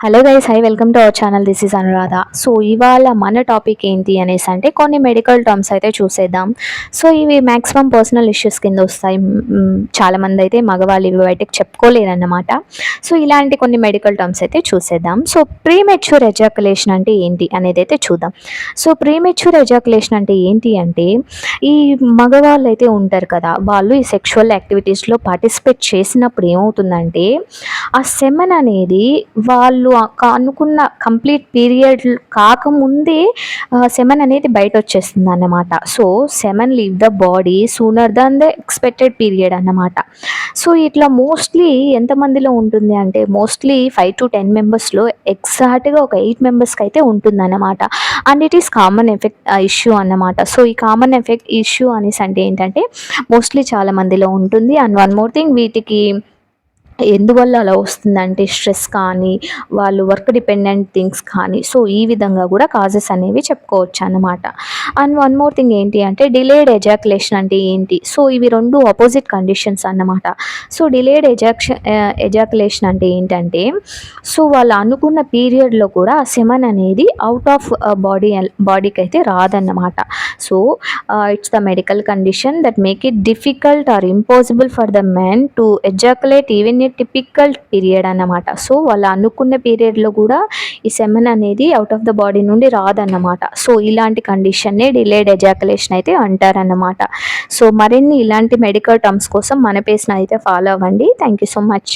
Hello guys, high welcome to our channel. This is Anuradha. So ఇవాళ మన topic ఏంటి అనేసి అంటే కొన్ని మెడికల్ టర్మ్స్ అయితే చూసేద్దాం. సో ఇవి మ్యాక్సిమం పర్సనల్ ఇష్యూస్ కింద వస్తాయి. చాలామంది అయితే మగవాళ్ళు ఇవి బయటకు చెప్పుకోలేరన్నమాట. సో ఇలాంటి కొన్ని మెడికల్ టర్మ్స్ అయితే చూసేద్దాం. సో ప్రీమెచ్యూర్ ఎజాకులేషన్ అంటే ఏంటి అనేది అయితే చూద్దాం. సో ప్రీమెచ్యూర్ ఎజాకులేషన్ అంటే ఏంటి అంటే ఈ మగవాళ్ళు అయితే ఉంటారు కదా, వాళ్ళు ఈ సెక్షువల్ యాక్టివిటీస్లో పార్టిసిపేట్ చేసినప్పుడు ఏమవుతుందంటే ఆ సెమెన్ అనేది వాళ్ళు అనుకున్న కంప్లీట్ పీరియడ్ కాకముందే సెమెన్ అనేది బయట వచ్చేస్తుంది అన్నమాట. So semen leave the body sooner than the expected period అన్నమాట. సో ఇట్లా మోస్ట్లీ ఎంతమందిలో ఉంటుంది అంటే మోస్ట్లీ 5 to 10 మెంబర్స్లో ఎగ్జాక్ట్గా ఒక 8 మెంబర్స్కి అయితే ఉంటుంది అన్నమాట. And it is common effect issue అన్నమాట. సో ఈ కామన్ ఎఫెక్ట్ ఇష్యూ అనేసి అంటే ఏంటంటే మోస్ట్లీ చాలా మందిలో ఉంటుంది. అండ్ వన్ మోర్ థింగ్, వీటికి ఎందువల్ల అలా వస్తుందంటే స్ట్రెస్ కానీ, వాళ్ళు వర్క్ డిపెండెంట్ థింగ్స్ కానీ, సో ఈ విధంగా కూడా కాజెస్ అనేవి చెప్పుకోవచ్చు అన్నమాట. అండ్ వన్ మోర్ థింగ్ ఏంటి అంటే డిలేడ్ ఎజాకులేషన్ అంటే ఏంటి? సో ఇవి రెండు ఆపోజిట్ కండిషన్స్ అన్నమాట. సో డిలేడ్ ఎజాకులేషన్ అంటే ఏంటంటే సో వాళ్ళు అనుకున్న పీరియడ్లో కూడా సెమన్ అనేది అవుట్ ఆఫ్ బాడీకి అయితే రాదన్నమాట. So it's the medical condition that make it difficult or impossible for the men to ejaculate even typical period అన్నమాట. సో వాళ్ళు అనుకున్న పీరియడ్లో కూడా ఈ సెమెన్ అనేది అవుట్ ఆఫ్ ద బాడీ నుండి రాదన్నమాట. సో ఇలాంటి కండిషన్నే డిలేడ్ ఎజాకులేషన్ అయితే అంటారన్నమాట. సో మరిన్ని ఇలాంటి మెడికల్ టర్మ్స్ కోసం మన పేజ్ని అయితే ఫాలో అవ్వండి. Thank you so much.